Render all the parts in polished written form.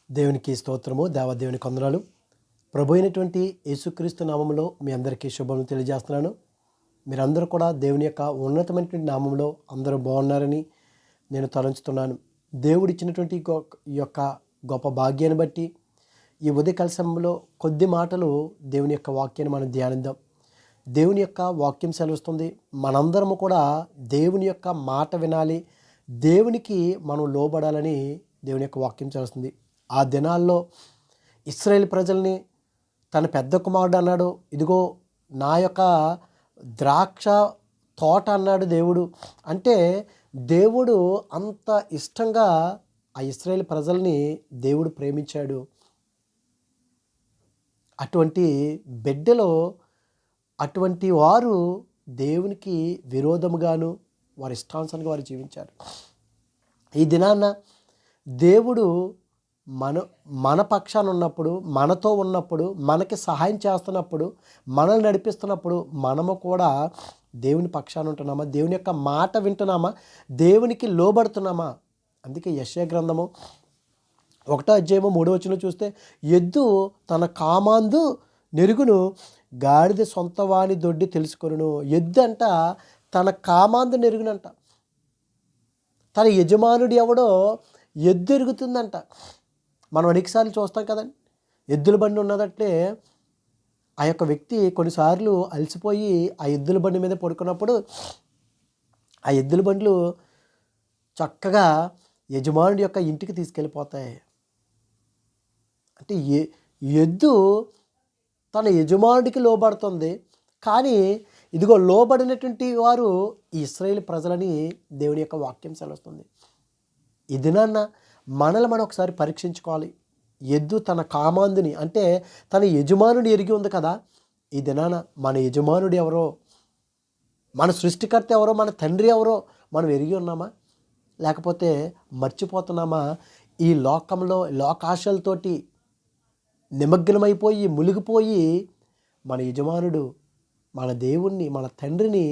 దేవునికి స్తోత్రము, దేవదేవునికి వందనాలు. ప్రభు అయినటువంటి యేసుక్రీస్తు నామంలో మీ అందరికీ శుభములు తెలియజేస్తున్నాను. మీరందరూ కూడా దేవుని యొక్క ఉన్నతమైనటువంటి నామంలో అందరూ బాగున్నారని నేను తలంచుతున్నాను. దేవుడు ఇచ్చినటువంటి ఈ యొక్క గొప్ప భాగ్యాన్ని బట్టి ఈ ఉదయకాల సమయంలో కొద్ది మాటలు దేవుని యొక్క వాక్యాన్ని మనం ధ్యానిద్దాం. దేవుని యొక్క వాక్యం సెలవుస్తుంది. మనందరము కూడా దేవుని యొక్క మాట వినాలి, దేవునికి మనం లోబడాలని దేవుని యొక్క వాక్యం సెలవుస్తుంది. ఆ దినాల్లో ఇశ్రాయేలు ప్రజల్ని తన పెద్ద కుమారుడు అన్నాడు, ఇదిగో నా యొక్క ద్రాక్ష తోట అన్నాడు దేవుడు. అంటే దేవుడు అంత ఇష్టంగా ఆ ఇశ్రాయేలు ప్రజల్ని దేవుడు ప్రేమించాడు. అటువంటి బిడ్డలో అటువంటి వారు దేవునికి విరోధముగాను వారి ఇష్టానుసారంగా వారు జీవించారు. ఈ దినాన దేవుడు మన పక్షాన ఉన్నప్పుడు, మనతో ఉన్నప్పుడు, మనకి సహాయం చేస్తున్నప్పుడు, మనల్ని నడిపిస్తున్నప్పుడు మనము కూడా దేవుని పక్షాన ఉంటున్నామా? దేవుని యొక్క మాట వింటున్నామా? దేవునికి లోబడుతున్నామా? అందుకే యెషయా గ్రంథము 1:3 చూస్తే, ఎద్దు తన కామాందు నెరుగును, గాడిద సొంతవాని దొడ్డి తెలుసుకొనును. ఎద్దు అంట తన కామాందు నెరుగునంట. తన యజమానుడు ఎవడో ఎద్దు ఎరుగుతుందంట. మనం అనేకసార్లు చూస్తాం కదండి, ఎద్దుల బండి ఉన్నదంటే ఆ యొక్క వ్యక్తి కొన్నిసార్లు అలసిపోయి ఆ ఎద్దుల బండి మీద పడుకున్నప్పుడు ఆ ఎద్దుల బండ్లు చక్కగా యజమానుడి యొక్క ఇంటికి తీసుకెళ్ళిపోతాయి. అంటే ఎద్దు తన యజమానుడికి లోబడుతుంది. కానీ ఇదిగో లోబడినటువంటి వారు ఈ ఇశ్రాయేలు ప్రజలని దేవుని యొక్క వాక్యం సెలవుస్తుంది. ఈ దినాన్న మనల్ని మనం ఒకసారి పరీక్షించుకోవాలి. ఎద్దు తన కామాందుని అంటే తన యజమానుడు ఎరిగి ఉంది కదా. ఈ దినాన మన యజమానుడు ఎవరో, మన సృష్టికర్త ఎవరో, మన తండ్రి ఎవరో మనం ఎరిగి ఉన్నామా? లేకపోతే మర్చిపోతున్నామా? ఈ లోకంలో లోకాశలతోటి నిమగ్నమైపోయి మునిగిపోయి మన యజమానుడు, మన దేవుణ్ణి, మన తండ్రిని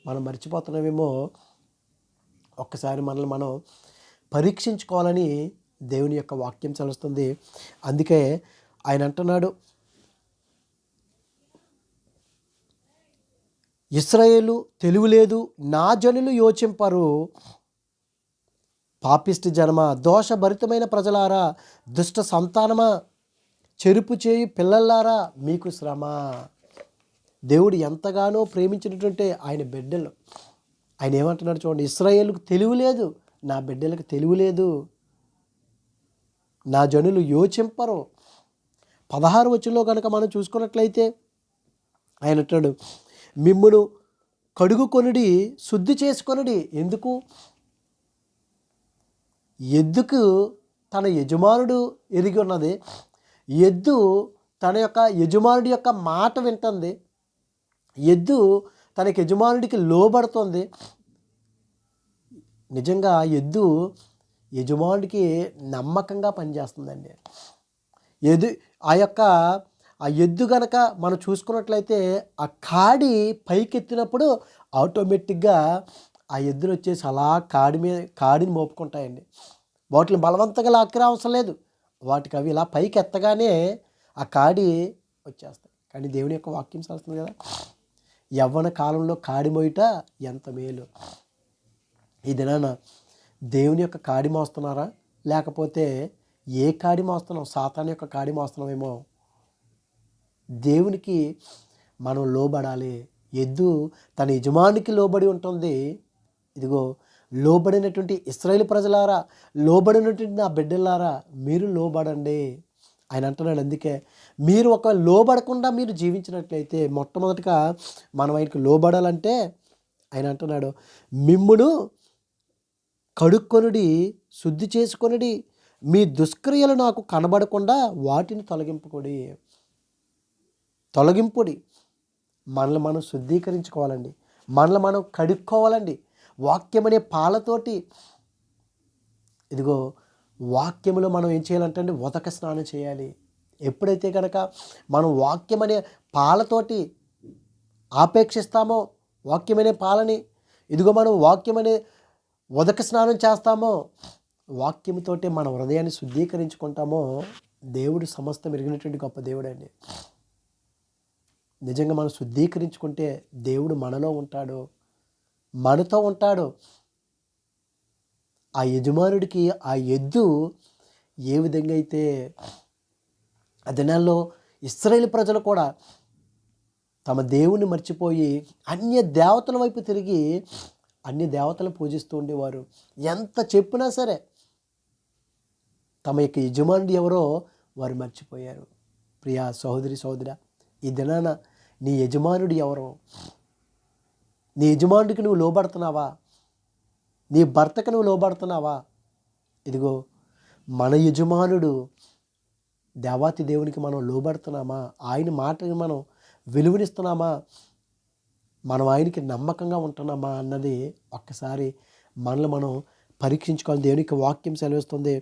మనం మర్చిపోతున్నామేమో. ఒక్కసారి మనల్ని మనం పరీక్షించుకోవాలని దేవుని యొక్క వాక్యం చలుస్తుంది. అందుకే ఆయన అంటున్నాడు, ఇశ్రాయేలు తెలివిలేదు, నా జనులు యోచింపరు. పాపిష్టి జనమ, దోషభరితమైన ప్రజలారా, దుష్ట సంతానమా, చెరుపు చేయి పిల్లలారా, మీకు శ్రమ. దేవుడు ఎంతగానో ప్రేమించినటువంటి ఆయన బిడ్డలు ఆయన ఏమంటున్నాడు చూడండి, ఇశ్రాయేలుకు తెలివి లేదు, నా బిడ్డలకు తెలివి లేదు, నా జనులు యోచింపరు. 16 వచనంలో కనుక మనం చూసుకున్నట్లయితే ఆయన అంటాడు, మిమ్మును కడుగుకొనుడి, శుద్ధి చేసుకొనుడి. ఎందుకు? ఎద్దుకు తన యజమానుడు ఎరిగి ఉన్నది. ఎద్దు తన యొక్క యజమానుడి యొక్క మాట వింటుంది. ఎద్దు తన యజమానుడికి లోబడుతుంది. నిజంగా ఎద్దు యజమానుడికి నమ్మకంగా పనిచేస్తుందండి. ఆ ఎద్దు గనక మనం చూసుకున్నట్లయితే ఆ కాడి పైకెత్తినప్పుడు ఆటోమేటిక్గా ఆ ఎద్దులు వచ్చేసి అలా కాడిని మోపుకుంటాయండి. వాటిని బలవంతంగా లాక్కునే అవసరం లేదు. వాటికి అవి ఇలా పైకి ఎత్తగానే ఆ కాడి వచ్చేస్తాయి. కానీ దేవుని యొక్క వాక్యం చేస్తుంది కదా, యవ్వన కాలంలో కాడి మోయుట ఎంత మేలు. ఈ దినాన దేవుని యొక్క కాడి మోస్తున్నారా? లేకపోతే ఏ కాడి మోస్తున్నాం? సాతాను యొక్క కాడి మోస్తున్నామేమో. దేవునికి మనం లోబడాలి. ఎద్దు తన యజమానికి లోబడి ఉంటుంది. ఇదిగో లోబడినటువంటి ఇశ్రాయేలు ప్రజలారా, లోబడినటువంటి నా బిడ్డలారా, మీరు లోబడండి ఆయన అంటున్నాడు. అందుకే మీరు ఒక లోబడకుండా మీరు జీవించినట్లయితే, మొట్టమొదటిగా మనం ఆయనకు లోబడాలంటే ఆయన అంటున్నాడు, మిమ్మును కడుక్కొనుడి, శుద్ధి చేసుకొనుడి, మీ దుష్క్రియలు నాకు కనబడకుండా వాటిని తొలగింపుడి. మనల్ని మనం శుద్ధీకరించుకోవాలండి, మనల్ని మనం కడుక్కోవాలండి వాక్యం అనే పాలతోటి. ఇదిగో వాక్యములో మనం ఏం చేయాలంటే అండి, ఉదక స్నానం చేయాలి. ఎప్పుడైతే కనుక మనం వాక్యం అనే పాలతోటి ఆపేక్షిస్తామో, వాక్యం అనే పాలని, ఇదిగో మనం వాక్యం అనే ఉదక స్నానం చేస్తామో, వాక్యముతోటే మన హృదయాన్ని శుద్ధీకరించుకుంటామో దేవుడు సమస్తం ఎరిగినటువంటి గొప్ప దేవుడు అండి. నిజంగా మనం శుద్ధీకరించుకుంటే దేవుడు మనలో ఉంటాడు, మనతో ఉంటాడు. ఆ యజమానుడికి ఆ ఎద్దు ఏ విధంగా అయితే ఆ దినాల్లో ఇశ్రాయేలు ప్రజలు కూడా తమ దేవుణ్ణి మర్చిపోయి అన్య దేవతల వైపు తిరిగి అన్య దేవతలను పూజిస్తూ ఉండేవారు. ఎంత చెప్పినా సరే తమ యొక్క యజమానుడు ఎవరో వారు మర్చిపోయారు. ప్రియా సహోదరి సహోదరా, ఈ దినాన నీ యజమానుడు ఎవరో? నీ యజమానుడికి నువ్వు లోబడుతున్నావా? నీ భర్తకు నువ్వు లోబడుతున్నావా? ఇదిగో మన యజమానుడు దేవాతి దేవునికి మనం లోబడుతున్నామా? ఆయన మాటని మనం విలువనిస్తున్నామా? మనం ఆయనకి నమ్మకంగా ఉంటున్నామా అన్నది ఒక్కసారి మనల్ని మనం పరీక్షించుకోవాలి. దేవునికి వాక్యం సెలవిస్తుంది.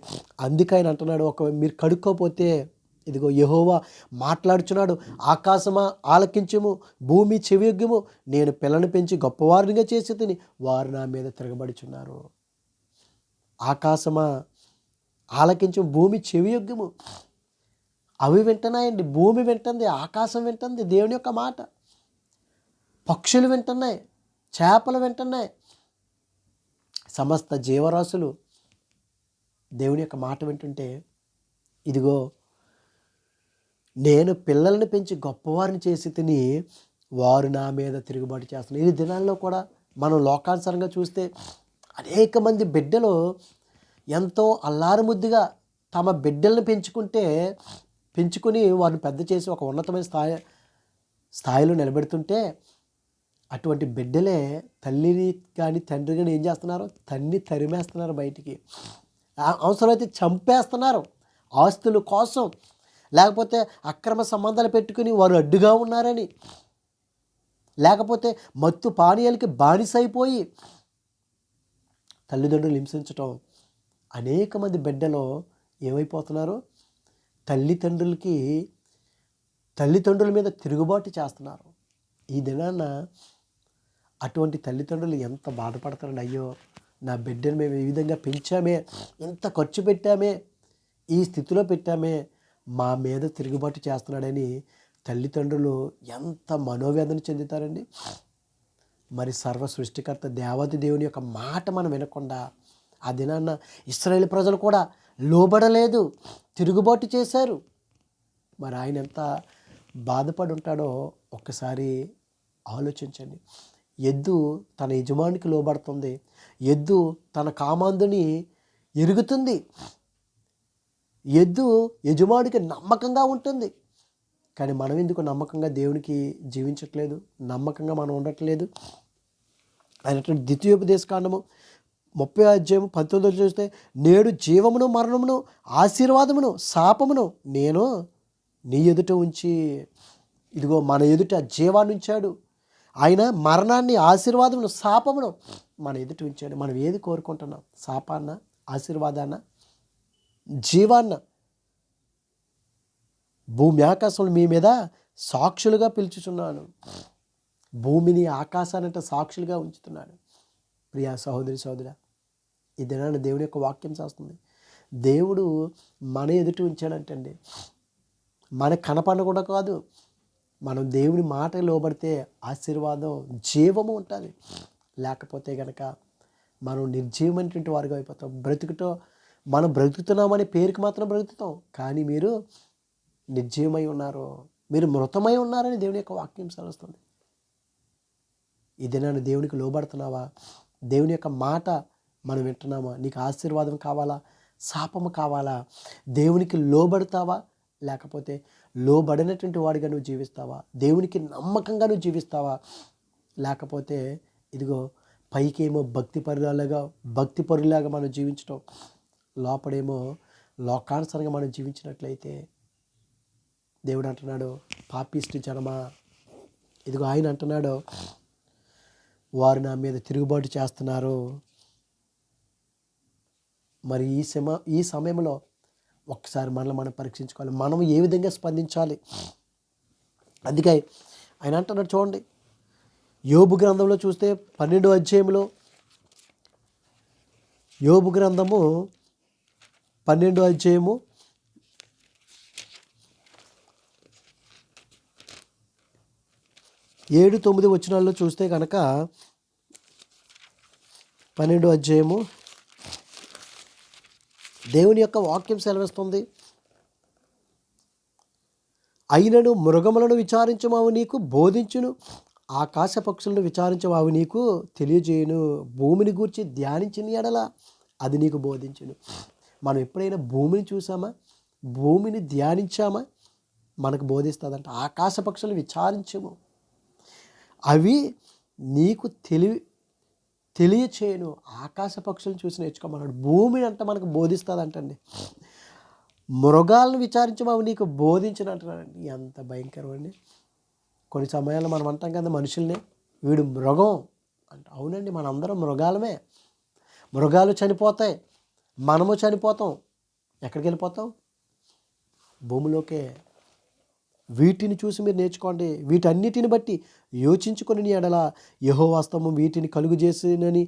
అందుకే ఆయన అంటున్నాడు, మీరు కడుక్కోపోతే ఇదిగో యెహోవా మాట్లాడుచున్నాడు, ఆకాశమా ఆలకించుము, భూమి చెవియొగ్గుము, నేను పిల్లను పెంచి గొప్పవారినిగా చేసి తిని వారు నా మీద తిరగబడుచున్నారు. ఆకాశమా ఆలకించుము, భూమి చెవియొగ్గుము. అవి వింటున్నాయండి, భూమి వింటుంది, ఆకాశం వింటుంది దేవుని యొక్క మాట. పక్షులు వింటున్నాయి, చేపలు వింటున్నాయి, సమస్త జీవరాశులు దేవుని యొక్క మాట వింటుంటే ఇదిగో నేను పిల్లల్ని పెంచి గొప్పవారిని చేసి తిని వారు నా మీద తిరుగుబాటు చేస్తున్నారు. ఈ దినాల్లో కూడా మనం లోకానుసారంగా చూస్తే అనేక మంది బిడ్డలు ఎంతో అల్లారుముద్దుగా తమ బిడ్డల్ని పెంచుకుని వారిని పెద్ద చేసి ఒక ఉన్నతమైన స్థాయిలో నిలబెడుతుంటే అటువంటి బిడ్డలే తల్లిని కానీ తండ్రి కానీ ఏం చేస్తున్నారు? తరిమేస్తున్నారు బయటికి. అవసరమైతే చంపేస్తున్నారు ఆస్తుల కోసం, లేకపోతే అక్రమ సంబంధాలు పెట్టుకుని వారు అడ్డుగా ఉన్నారని, లేకపోతే మత్తు పానీయాలకి బానిసైపోయి తల్లిదండ్రులు హింసించటం. అనేక మంది బిడ్డలు ఏమైపోతున్నారు? తల్లిదండ్రుల మీద తిరుగుబాటు చేస్తున్నారు. ఈ దినాన అటువంటి తల్లిదండ్రులు ఎంత బాధపడతారండి. అయ్యో, నా బిడ్డను మేము ఈ విధంగా పెంచామే, ఎంత ఖర్చు పెట్టామే, ఈ స్థితిలో పెట్టామే, మా మీద తిరుగుబాటు చేస్తున్నాడని తల్లిదండ్రులు ఎంత మనోవేదన చెందుతారండి. మరి సర్వ సృష్టికర్త దేవాది దేవుని యొక్క మాట మనం వినకుండా ఆ దినాన్న ఇశ్రాయేలు ప్రజలు కూడా లోబడలేదు, తిరుగుబాటు చేశారు. మరి ఆయన ఎంత బాధపడి ఉంటాడో ఒక్కసారి ఆలోచించండి. ఎద్దు తన యజమానికి లోబడుతుంది, ఎద్దు తన కామాందుని ఎరుగుతుంది, ఎద్దు యజమానికి నమ్మకంగా ఉంటుంది. కానీ మనం ఎందుకు నమ్మకంగా దేవునికి జీవించట్లేదు, నమ్మకంగా మనం ఉండట్లేదు? అయినటువంటి ద్వితీయోపదేశకాండము 30:19 చూస్తే, నేడు జీవమును మరణమును ఆశీర్వాదమును శాపమును నేను నీ ఎదుట ఉంచి, ఇదిగో మన ఎదుట జీవాన్ని ఉంచాడు ఆయన, మరణాన్ని ఆశీర్వాదమును శాపమును మన ఎదుట ఉంచాడు. మనం ఏది కోరుకుంటున్నాం? శాపాన్న, ఆశీర్వాదాన్న, జీవాన్న? భూమి ఆకాశములు మీ మీద సాక్షులుగా పిలుచుచున్నాను. భూమిని ఆకాశానంటే సాక్షులుగా ఉంచుతున్నాడు. ప్రియా సహోదరి సహోదరా, ఈ దినాన్ని దేవుని యొక్క వాక్యం చేస్తుంది. దేవుడు మన ఎదుట ఉంచాడంటండి. మనకు కనపడకుండా కాదు, మనం దేవుని మాట లోబడితే ఆశీర్వాదం, జీవము ఉంటుంది. లేకపోతే కనుక మనం నిర్జీవమైనటువంటి వారిగా అయిపోతాం. మనం బ్రతుకుతున్నామనే పేరుకి మాత్రం బ్రతుకుతాం, కానీ మీరు నిర్జీవమై ఉన్నారు, మీరు మృతమై ఉన్నారని దేవుని యొక్క వాక్యం సెలవుస్తుంది. ఈ దినాన్ని దేవునికి లోబడుతున్నావా? దేవుని యొక్క మాట మనం వింటున్నామా? నీకు ఆశీర్వాదం కావాలా, శాపము కావాలా? దేవునికి లోబడతావా, లేకపోతే లోబడినటువంటి వాడిగా నువ్వు జీవిస్తావా? దేవునికి నమ్మకంగా నువ్వు జీవిస్తావా? లేకపోతే ఇదిగో పైకేమో భక్తి పరులాగా మనం జీవించటం, లోపడేమో లోకానుసారంగా మనం జీవించినట్లయితే దేవుడు అంటున్నాడు, పాపిష్టి జనమా, ఇదిగో ఆయన అంటున్నాడు, వారు నా మీద తిరుగుబాటు చేస్తున్నారు. మరి ఈ సమయంలో ఒక్కసారి మనల్ని మనం పరీక్షించుకోవాలి. మనం ఏ విధంగా స్పందించాలి? అందుకే ఆయన అంటున్నాడు చూడండి, యోబు గ్రంథంలో చూస్తే 12వ అధ్యాయంలో, యోబు గ్రంథము 12వ అధ్యాయము 7-9 వచనాల్లో చూస్తే కనుక 12వ అధ్యాయము దేవుని యొక్క వాక్యం సెలవిస్తుంది. అయినను మృగములను విచారించమావు నీకు బోధించును, ఆకాశ పక్షులను విచారించమావు నీకు తెలియజేయును, భూమిని గూర్చి ధ్యానించిన ఎడల అది నీకు బోధించును. మనం ఎప్పుడైనా భూమిని చూసామా, భూమిని ధ్యానించామా, మనకు బోధిస్తుందంట. ఆకాశ పక్షులను విచారించము, అవి నీకు తెలియచేయను. ఆకాశ పక్షులను చూసి నేర్చుకోమన్నాడు. భూమిని అంటే మనకు బోధిస్తుందంటండి. మృగాలను విచారించమని నీకు బోధించిన అంటున్నాడండి. ఎంత భయంకరం అండి. కొన్ని సమయాల్లో మనం అంటాం కదా మనుషుల్ని, వీడు మృగం అంట. అవునండి, మనందరం మృగాలమే. మృగాలు చనిపోతాయి, మనము చనిపోతాం. ఎక్కడికి వెళ్ళిపోతాం? భూమిలోకే. వీటిని చూసి మీరు నేర్చుకోండి. వీటన్నిటిని బట్టి యోచించుకొని ఎడల యెహోవా హస్తము వీటిని కలుగు చేసినని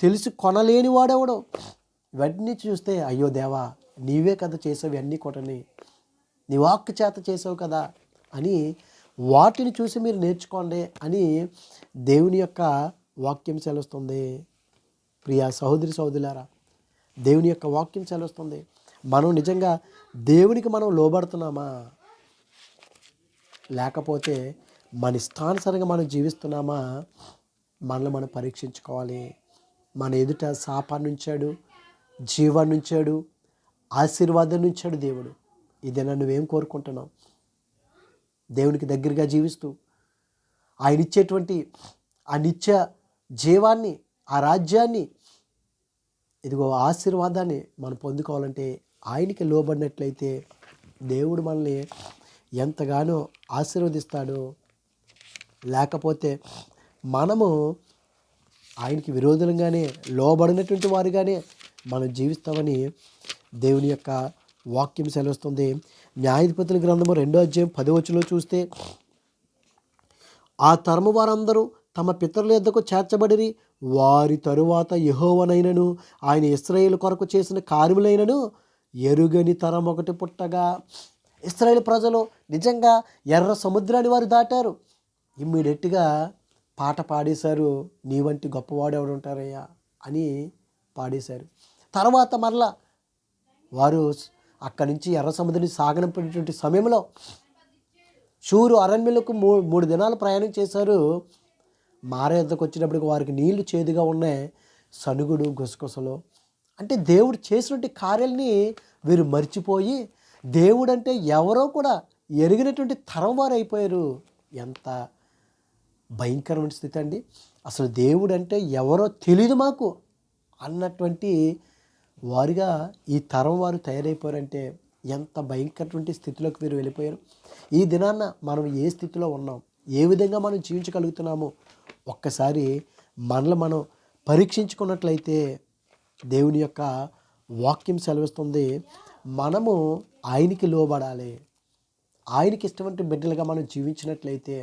తెలిసి కొనలేని వాడెవడో. ఇవన్నీ చూస్తే అయ్యో దేవా, నీవే కదా చేసావు ఇవన్నీ కొటని, నీ వాక్కు చేత చేసావు కదా అని వాటిని చూసి మీరు నేర్చుకోండి అని దేవుని యొక్క వాక్యం సెలవుస్తుంది. ప్రియా సహోదరి సహోదరులారా, దేవుని యొక్క వాక్యం సెలవుస్తుంది. మనం నిజంగా దేవునికి మనం లోబడుతున్నామా, లేకపోతే మన ఇష్టానుసారంగా మనం జీవిస్తున్నామా? మనల్ని మనం పరీక్షించుకోవాలి. మన ఎదుట శాపాన్ని ఉంచాడు, జీవాన్ని ఉంచాడు, ఆశీర్వాదాన్ని ఉంచాడు దేవుడు. ఇదేనా నువ్వేం కోరుకుంటున్నావు? దేవునికి దగ్గరగా జీవిస్తూ ఆయన ఇచ్చేటువంటి ఆ నిత్య జీవాన్ని, ఆ రాజ్యాన్ని, ఇదిగో ఆశీర్వాదాన్ని మనం పొందుకోవాలంటే ఆయనకి లోబడినట్లయితే దేవుడు మనల్ని ఎంతగానో ఆశీర్వదిస్తాడు. లేకపోతే మనము ఆయనకి విరోధంగానే, లోబడినటువంటి వారిగానే మనం జీవిస్తామని దేవుని యొక్క వాక్యం సెలవుస్తుంది. న్యాయాధిపతుల గ్రంథము 2వ అధ్యాయం 10వ వచనంలో చూస్తే, ఆ తరము వారందరూ తమ పితరుల యొద్దకు చేర్చబడిరి, వారి తరువాత యెహోవానైనను ఆయన ఇశ్రాయేలు కొరకు చేసిన కార్యములైనను ఎరుగని తరం ఒకటి పుట్టగా. ఇశ్రాయేలు ప్రజలు నిజంగా ఎర్ర సముద్రాన్ని వారు దాటారు. ఇమ్మీడియట్గా పాట పాడేశారు, నీ వంటి గొప్పవాడు ఎవడు ఉంటారయ్యా అని పాడేశారు. తర్వాత మరలా వారు అక్కడి నుంచి ఎర్ర సముద్రాన్ని సాగనంపేటువంటి సమయంలో షూరు అరణ్యులకు 3 దినాలు ప్రయాణం చేశారు. మారా యొద్దకు వచ్చినప్పటికి వారికి నీళ్లు చేదుగా ఉన్నాయి, సనుగుడు గుసగుసలు. అంటే దేవుడు చేసినటువంటి కార్యాలని వీరు మర్చిపోయి దేవుడు అంటే ఎవరో కూడా ఎరిగినటువంటి తరం వారు అయిపోయారు. ఎంత భయంకరమైన స్థితి అండి. అసలు దేవుడు అంటే ఎవరో తెలియదు మాకు అన్నటువంటి వారుగా ఈ తరం వారు తయారైపోయారంటే ఎంత భయంకరటువంటి స్థితిలోకి వీరు వెళ్ళిపోయారు. ఈ దినాన్న మనం ఏ స్థితిలో ఉన్నాం, ఏ విధంగా మనం జీవించగలుగుతున్నామో ఒక్కసారి మనల్ని మనం పరీక్షించుకున్నట్లయితే దేవుని యొక్క వాక్యం సెలవిస్తుంది, మనము ఆయనకి లోబడాలి. ఆయనకి ఇష్టమైన బిడ్డలుగా మనం జీవించినట్లయితే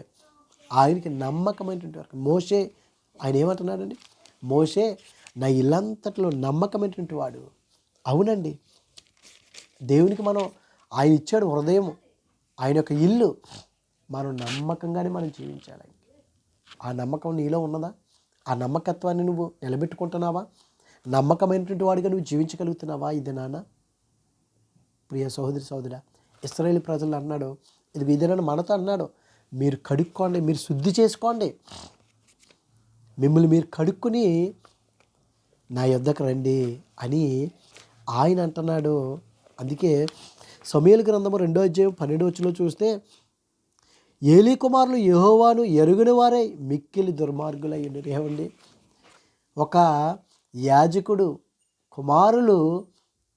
ఆయనకి నమ్మకమైనటువంటి వారు. మోషే ఆయన ఏమంటున్నాడండి? మోషే నా ఇల్లంతట్లో నమ్మకమైనటువంటి వాడు. అవునండి, దేవునికి మనం ఆయన ఇచ్చాడు హృదయం, ఆయన యొక్క ఇల్లు. మనం నమ్మకంగానే మనం జీవించాలి. ఆ నమ్మకం నీలో ఉన్నదా? ఆ నమ్మకత్వాన్ని నువ్వు నిలబెట్టుకుంటున్నావా? నమ్మకమైనటువంటి వాడిగా నువ్వు జీవించగలుగుతున్నావా? ఇది నాన్న ప్రియ సహోదరి సహోదరా, ఇశ్రాయేలు ప్రజలు అన్నాడు, ఇది ఇదేనని మనతో అన్నాడు, మీరు కడుక్కోండి, మీరు శుద్ధి చేసుకోండి, మిమ్మల్ని మీరు కడుక్కుని నా యొద్దకు రండి అని ఆయన అంటున్నాడు. అందుకే సమూయేలు గ్రంథము 2వ అధ్యాయం 12వ వచనంలో చూస్తే, ఏలీ కుమారులు యెహోవాను ఎరుగని వారై మిక్కిలి దుర్మార్గులై ఉండిరి. ఏమండి, ఒక యాజకుడు కుమారులు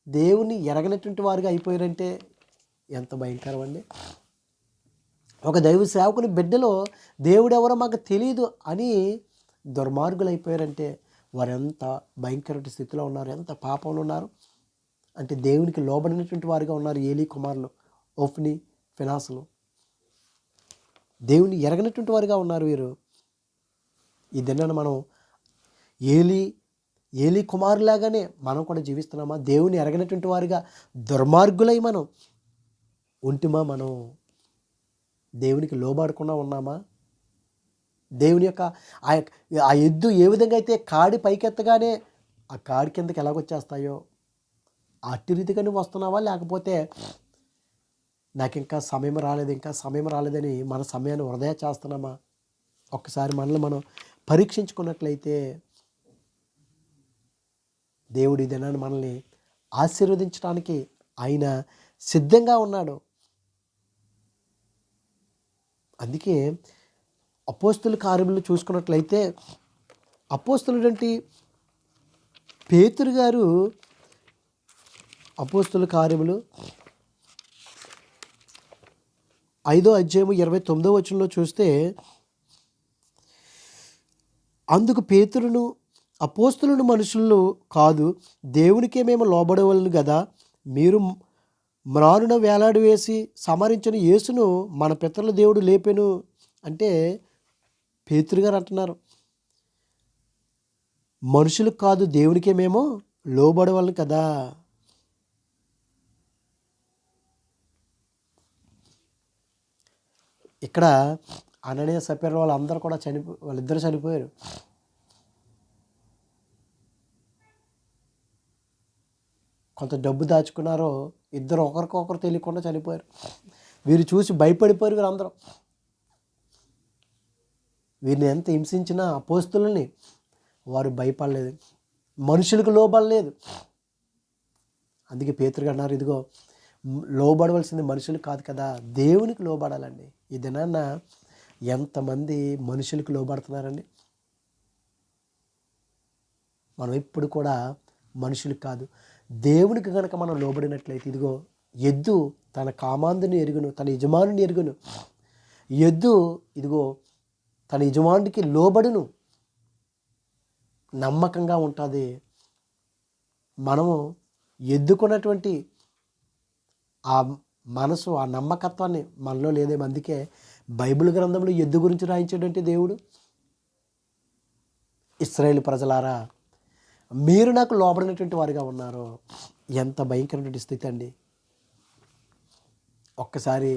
దేవుని ఎరగనటువంటి వారుగా అయిపోయారంటే ఎంత భయంకరం అండి. ఒక దైవ సేవకుని బిడ్డలో దేవుడు ఎవరో మాకు తెలియదు అని దుర్మార్గులు అయిపోయారంటే వారు ఎంత భయంకరమైన స్థితిలో ఉన్నారు, ఎంత పాపంలో ఉన్నారు. అంటే దేవునికి లోబడినటువంటి వారుగా ఉన్నారు ఏలీ కుమారులు, ఓఫ్ని, ఫినాసులు. దేవుని ఎరగనటువంటి వారుగా ఉన్నారు వీరు. ఈ దినాన మనం ఏలీ ఏలీ కుమారులాగానే మనం కూడా జీవిస్తున్నామా? దేవుని ఎరగనటువంటి వారిగా దుర్మార్గులై మనం ఉంటుమా? మనం దేవునికి లోబడకుండా ఉన్నామా? దేవుని యొక్క ఆ ఎద్దు ఏ విధంగా అయితే కాడి పైకెత్తగానే ఆ కాడి కిందకి ఎలాగొచ్చేస్తాయో అట్టి రీతిగా నువ్వు వస్తున్నావా? లేకపోతే నాకు ఇంకా సమయం రాలేదని మన సమయాన్ని వృధా చేస్తున్నామా? ఒక్కసారి మనల్ని మనం పరీక్షించుకున్నట్లయితే దేవుడి దినాన్ని మనల్ని ఆశీర్వదించడానికి ఆయన సిద్ధంగా ఉన్నాడు. అందుకే అపోస్తుల కార్యములు చూసుకున్నట్లయితే అపోస్తులుడంటి పేతురు గారు అపోస్తుల కార్యములు 5వ అధ్యాయము 29వ వచనంలో చూస్తే, అందుకు పేతురును అపోస్తులను మనుషులను కాదు దేవునికే మేము లోబడవలను కదా, మీరు మ్రానున వేలాడి వేసి సమరించిన యేసును మన పితరుల దేవుడు లేపెను అంటే పేతురు గారు అంటున్నారు, మనుషులకు కాదు దేవునికే మేము లోబడవలను కదా. ఇక్కడ అననీయ సఫీరా వాళ్ళందరూ కూడా వాళ్ళిద్దరు చనిపోయారు. కొంత డబ్బు దాచుకున్నారో ఇద్దరు ఒకరికొకరు తెలియకుండా చనిపోయారు. వీరు చూసి భయపడిపోయారు. వీరందరూ వీరిని ఎంత హింసించినా అపోస్తులని వారు భయపడలేదు, మనుషులకు లోబడలేదు. అందుకే పేతురు అన్నారు, ఇదిగో లోబడవలసింది మనుషులకు కాదు కదా, దేవునికి లోబడాలండి. ఈ దినాన్న ఎంతమంది మనుషులకు లోబడుతున్నారండి? మనం ఇప్పుడు కూడా మనుషులకు కాదు దేవునికి కనుక మనం లోబడినట్లయితే, ఇదిగో ఎద్దు తన కామాందుని ఎరుగును, తన యజమానుని ఎరుగును. ఎద్దు ఇదిగో తన యజమానుడికి లోబడును, నమ్మకంగా ఉంటుంది. మనము ఎద్దుకున్నటువంటి ఆ మనసు, ఆ నమ్మకత్వాన్ని మనలో లేదేమో. అందుకే బైబిల్ గ్రంథంలో ఎద్దు గురించి రాయించేటువంటి దేవుడు, ఇశ్రాయేలు ప్రజలారా మీరు నాకు లోబడినటువంటి వారిగా ఉన్నారు. ఎంత భయంకరమైన స్థితి అండి. ఒక్కసారి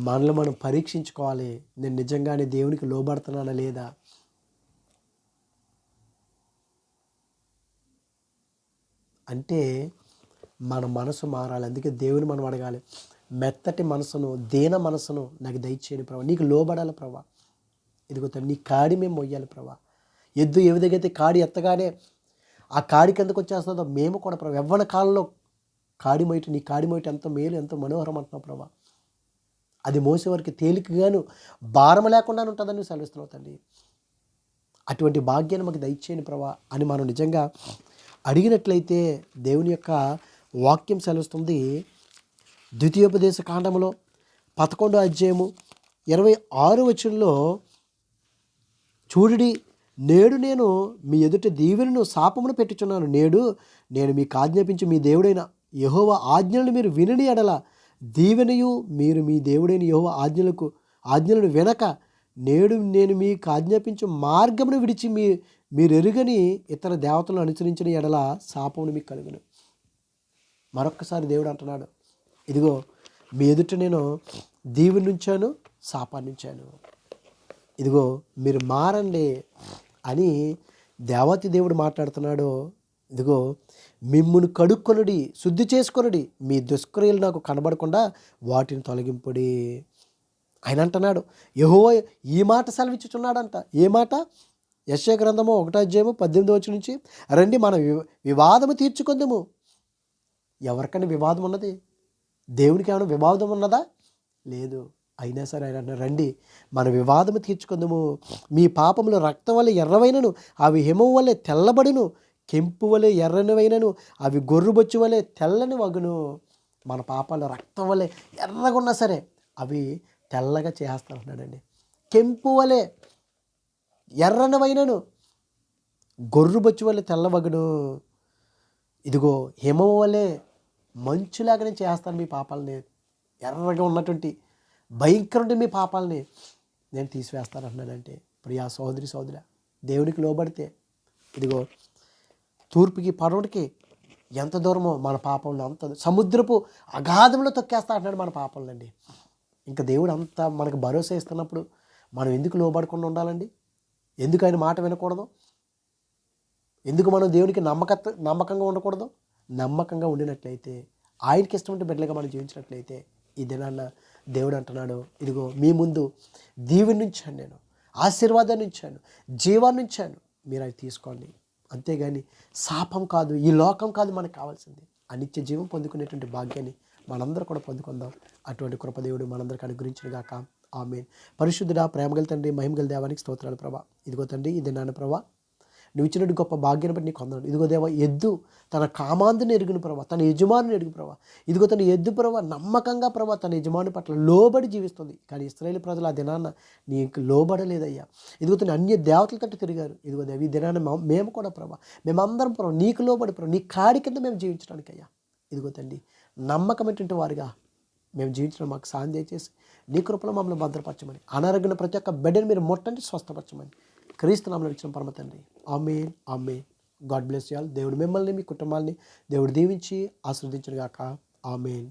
మనల్ని మనం పరీక్షించుకోవాలి, నేను నిజంగానే దేవునికి లోబడుతున్నానా లేదా. అంటే మన మనసు మారాలి. అందుకే దేవుని మనం అడగాలి, మెత్తటి మనసును, దీన మనసును నాకు దయచేయని ప్రభా, నీకు లోబడాలి ప్రభా. ఇదిగో నీ కాడి మేము మొయ్యాలి ప్రభా. ఎద్దు ఏ విధంగా అయితే కాడి ఎత్తగానే ఆ కాడి కిందకు వచ్చేస్తుందో మేము కూడా ప్రభా యవ్వన కాలంలో కాడి మొయ్యటి, నీ కాడి మొయ్యటి ఎంతో మేలు, ఎంతో మనోహరం అంటున్నావు ప్రభా. అది మోసేవారికి తేలికగాను భారం లేకుండానే ఉంటుందని సెలవిస్తున్నావు తండ్రి. అటువంటి భాగ్యాన్ని మాకు దయచేయని ప్రభా అని మనం నిజంగా అడిగినట్లయితే దేవుని యొక్క వాక్యం సెలవుస్తుంది. ద్వితీయోపదేశ కాండములో 11వ అధ్యాయము 26వ వచనంలో, చూడుడి నేడు నేను మీ ఎదుట దీవెనను శాపమును పెట్టుచున్నాను. నేడు నేను మీకు ఆజ్ఞాపించి మీ దేవుడైన యెహోవా ఆజ్ఞలను మీరు వినని ఎడల దీవెనయు, మీరు మీ దేవుడైన యెహోవా ఆజ్ఞలను వినక నేడు నేను మీకు ఆజ్ఞాపించు మార్గమును విడిచి మీరు ఎరుగని ఇతర దేవతలను అనుసరించిన ఎడల శాపమును మీకు కలుగును. మరొక్కసారి దేవుడు అంటున్నాడు, ఇదిగో మీ ఎదుట నేను దీవెన ఉంచాను, శాపాన్ని ఉంచాను. ఇదిగో మీరు మారండి అని దేవాతి దేవుడు మాట్లాడుతున్నాడు. ఇదిగో మిమ్మును కడుక్కొనుడి, శుద్ధి చేసుకొనుడి, మీ దుష్క్రియలు నాకు కనబడకుండా వాటిని తొలగింపుడి. ఆయన అంటున్నాడు, యెహోవా ఈ మాట సెలవిచ్చుచున్నాడంట. ఏ మాట? యెషయా గ్రంథము 1వ అధ్యాయము 18వ వచనం నుంచి, రండి మన వివాదము తీర్చుకుందాము. ఎవరికైనా వివాదం ఉన్నది? దేవునికి ఏమైనా వివాదం ఉన్నదా? లేదు. అయినా సరే ఆయన రండి మన వివాదము తీర్చుకుందాము. మీ పాపములు రక్తం వల్ల ఎర్రవైనను అవి హిమం వల్లే తెల్లబడును, కెంపు వలె ఎర్రనివైనను అవి గొర్రుబొచ్చు వలె తెల్లని వగును. మన పాపాలు రక్తం వల్లే ఎర్రగా ఉన్నా సరే అవి తెల్లగా చేస్తానండి. కెంపు వలె ఎర్రనివైనను గొర్రుబొచ్చు వలె తెల్లవగును. ఇదిగో హిమం వలె మంచులాగా నేను చేస్తాను మీ పాపాలని. ఎర్రగా ఉన్నటువంటి భయంకరుంటే మీ పాపాలని నేను తీసివేస్తాను అంటున్నానంటే, ప్రియా సోదరి సోదరా, దేవునికి లోబడితే ఇదిగో తూర్పుకి పడవడికి ఎంత దూరమో మన పాపంలో అంత సముద్రపు అగాధంలో తొక్కేస్తా అంటున్నాడు మన పాపంలండి. ఇంకా దేవుడు అంత మనకు భరోసా ఇస్తున్నప్పుడు మనం ఎందుకు లోబడకుండా ఉండాలండి? ఎందుకు ఆయన మాట వినకూడదు? ఎందుకు మనం దేవునికి నమ్మకంగా ఉండకూడదు? నమ్మకంగా ఉండినట్లయితే, ఆయనకి ఇష్టమైన బిడ్డలుగా మనం జీవించినట్లయితే, ఈ దినాన్న దేవుడు అంటున్నాడు, ఇదిగో మీ ముందు దీవెన ఉంచాను, నేను ఆశీర్వాదాన్ని ఉంచాను, జీవాన్ని ఉంచాను, మీరు అవి తీసుకోండి. అంతేగాని శాపం కాదు, ఈ లోకం కాదు మనకు కావాల్సింది, అనిత్య జీవం పొందుకునేటువంటి భాగ్యాన్ని మనందరూ కూడా పొందుకుందాం. అటువంటి కృపదేవుడు మనందరికి అనుగ్రహించును గాక. ఆమేన్. పరిశుద్ధుడా, ప్రేమగల తండ్రి, మహిమగల దేవానికి స్తోత్రాలు ప్రభా. ఇదిగో తండ్రి, ఇది నాన్న ప్రభా, నువ్వు ఇచ్చినట్టు గొప్ప భాగ్యాన్ని బట్టి నీకు వందనాలు. ఇదిగో దేవా, ఎద్దు తన కామాందుని ఎరుగును ప్రభా, తన యజమానిని ఎరుగు ప్రభా. ఇదిగో తన ఎద్దు ప్రభా నమ్మకంగా ప్రభా తన యజమాని పట్ల లోబడి జీవిస్తుంది. కానీ ఇశ్రాయేలు ప్రజలు ఆ దినాన్న నీకు లోబడలేదయ్యా. ఇదిగో తన అన్య దేవతల తట్టు తిరిగారు. ఇదిగో దేవ, ఈ దినాన్ని మేము కూడా ప్రభా, మేమందరం ప్రభా నీకు లోబడి ప్రభా నీ కాడి కింద మేము జీవించడానికి అయ్యా. ఇదిగో తండ్రి, నమ్మకమైనటువంటి వారిగా మేము జీవించడం మాకు సాయం దయచేసి నీ కృపలో మమ్మల్ని భద్రపరచమని, అనారోగ్యం ప్రతి ఒక్క బిడ్డని మీరు ముట్టండి, స్వస్థపరచమని క్రీస్తు నామములో ఇచ్చిన పరమ తండ్రి. Amen, amen. God bless you all. దేవుడు మిమ్మల్ని, మీ కుటుంబాన్ని దేవుడు దీవించి ఆశీర్వదించును గాక. ఆమేన్.